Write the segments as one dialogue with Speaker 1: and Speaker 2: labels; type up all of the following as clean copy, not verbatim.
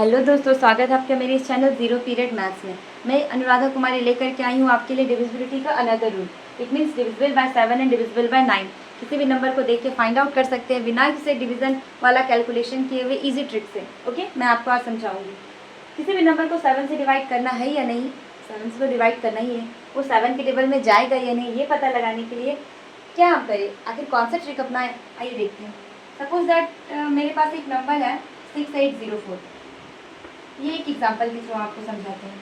Speaker 1: Hello दोस्तों, स्वागत है आपका मेरे इस चैनल जीरो पीरियड मैथ्स में। मैं अनुराधा कुमारी लेकर के आई हूँ आपके लिए डिविजिबिलिटी का another rule. It means divisible by 7 and divisible by 9। किसी भी नंबर को देख के फाइंड आउट कर सकते हैं बिना किसी डिवीजन वाला कैलकुलेशन किए हुए इजी ट्रिक से। ओके, मैं आपको आज समझाऊंगी। किसी भी नंबर को 7 से डिवाइड करना है या नहीं, 7 से तो डिवाइड करना ही है, वो 7 के टेबल में जाएगा या नहीं, ये पता लगाने के लिए क्या हम करें, आखिर कौन सा ट्रिक अपनाएं, आइए देखते हैं। सपोज दैट मेरे पास एक नंबर है 6804। ये एक एग्जांपल के थ्रू आपको समझाते हैं।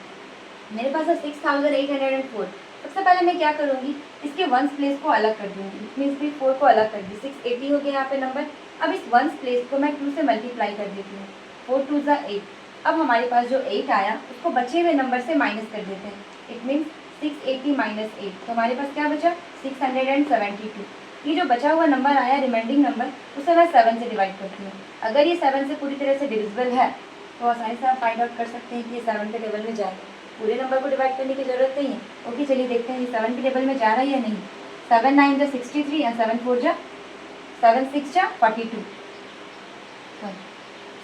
Speaker 1: मेरे पास है 6804। सबसे पहले मैं क्या करूँगी, इसके वंस प्लेस को अलग कर दूँगी। मीन्स भी 4 को अलग कर दी, 680 हो गया यहाँ पे नंबर। अब इस वंस प्लेस को मैं 2 से मल्टीप्लाई कर देती हूँ। 4 2 ज़ा 8। अब हमारे पास जो 8 आया उसको बचे हुए नंबर से माइनस कर देते हैं। इट मीन्स 680 माइनस 8, तो हमारे पास क्या बचा 672। ये जो बचा हुआ नंबर आया रिमाइंडिंग नंबर, उसे मैं 7 से डिवाइड करती हूँ। अगर ये 7 से पूरी तरह से डिविजिबल है तो आसानी से आप फाइंड आउट कर सकते हैं कि ये 7 के टेबल में जाएगा। पूरे नंबर को डिवाइड करने की जरूरत नहीं है। ओके, चलिए देखते हैं ये 7 के टेबल में जा रहा है या नहीं। 7 9 जा 63 या 7 4 जा 7 6 जा 42।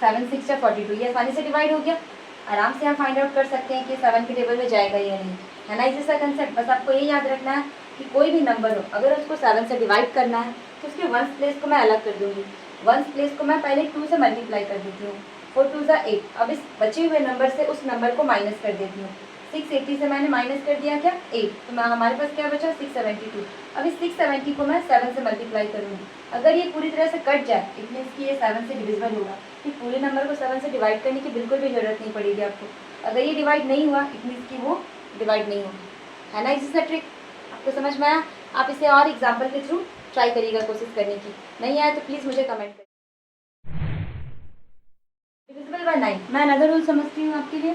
Speaker 1: 7 6 जा 42, ये आसानी से डिवाइड हो गया। आराम से आप फाइंड आउट कर सकते हैं कि 7 के टेबल में जाएगा या नहीं, है ना। इसी सा कंसेप्ट, बस आपको ये याद रखना है कि कोई भी नंबर हो, अगर उसको 7 से डिवाइड करना है तो उसके वंस प्लेस को मैं अलग कर दूंगी। वंस प्लेस को मैं पहले 2 से मल्टीप्लाई कर देती हूँ। 4 2 ज़ा 8। अब इस बचे हुए नंबर से उस नंबर को माइनस कर देती हूँ। 680 से मैंने माइनस कर दिया क्या 8, तो हमारे पास क्या बचा 672। अब इस 670 को मैं 7 से मल्टीप्लाई करूँगी। अगर ये पूरी तरह से कट जाए इट मीन्स कि ये 7 से डिविजिबल होगा। फिर पूरे नंबर को 7 से डिवाइड करने की बिल्कुल भी जरूरत नहीं पड़ेगी आपको। अगर ये डिवाइड नहीं हुआ इट मीन्स कि वो डिवाइड नहीं होगा, है ना। इसी से ट्रिक आपको समझ में आया। आप इसे और एग्जाम्पल के थ्रू ट्राई करिएगा, कोशिश करने की। नहीं आया तो प्लीज़ मुझे कमेंट करिए। डिविजिबल बाय 9, मैं अनदर रूल समझती हूँ आपके लिए।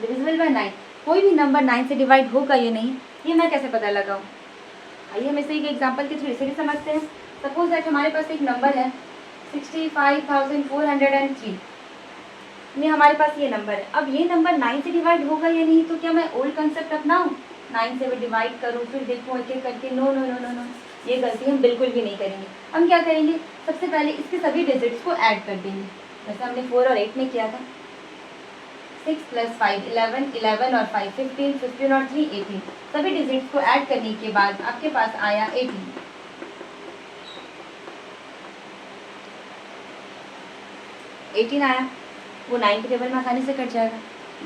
Speaker 1: डिविजिबल बाय 9, कोई भी नंबर 9 से डिवाइड होगा या नहीं, ये मैं कैसे पता लगाऊँ। आइए हम इसे एक एग्जांपल के थ्रू इसे भी समझते हैं। सपोज दैट हमारे पास एक नंबर है 65,403। ये हमारे पास ये नंबर है। अब ये नंबर 9 से डिवाइड होगा या नहीं, तो क्या मैं ओल्ड कंसेप्ट अपनाऊँ, 9 से मैं डिवाइड करूँ फिर देखूँ एक एक करके। No no no no no, ये गलती हम बिल्कुल भी नहीं करेंगे। हम क्या करेंगे, सबसे पहले इसके सभी डिजिट्स को ऐड कर देंगे, जैसे हमने 4 और 8 में किया था। 6 + 5 11, 11 और 5 15, 15 और 3 18। सभी डिजिट्स को ऐड करने के बाद आपके पास आया 18। 18 आया, वो 9 के टेबल में आसानी से कट जाएगा।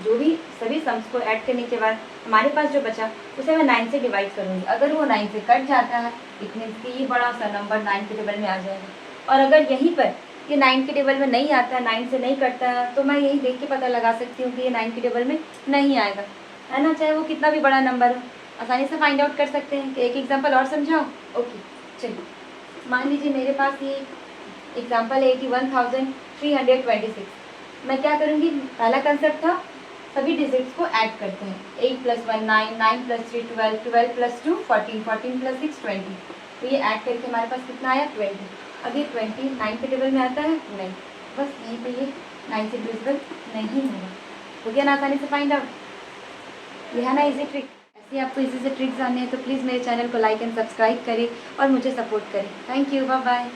Speaker 1: जो भी सभी सम्स को ऐड करने के बाद हमारे पास जो बचा उसे मैं 9 से डिवाइड करूँगी। अगर वो 9 से कट जाता है इट मीन्स कि ये बड़ा सा नंबर 9 के टेबल में आ जाएगा। और अगर यहीं पर ये 9 के टेबल में नहीं आता है, 9 से नहीं कटता है, तो मैं यही देख के पता लगा सकती हूँ कि ये 9 के टेबल में नहीं आएगा, है ना। चाहे वो कितना भी बड़ा नंबर हो, आसानी से फाइंड आउट कर सकते हैं। एक एग्जांपल और समझाओ। ओके चलिए, मान लीजिए मेरे पास ये एग्जांपल है 81,326। मैं क्या करूँगी, पहला कंसेप्ट था सभी डिजिट्स को ऐड करते हैं। 8 + 1 9, 9 + 3 12, 12 + 2 14, 14 + 6 20। तो ये ऐड करके हमारे पास कितना आया 20। अब ये 20 9 के टेबल में आता है नहीं, बस यहीं पे ये 9 से डिविजिबल नहीं होगा। हो गया ना आसानी से फाइंड आउट। ये है ना इजी ट्रिक। ऐसे आपको इजी से ट्रिक जानने हैं तो प्लीज़ मेरे चैनल को लाइक एंड सब्सक्राइब करें और मुझे सपोर्ट करें। Thank you, bye bye.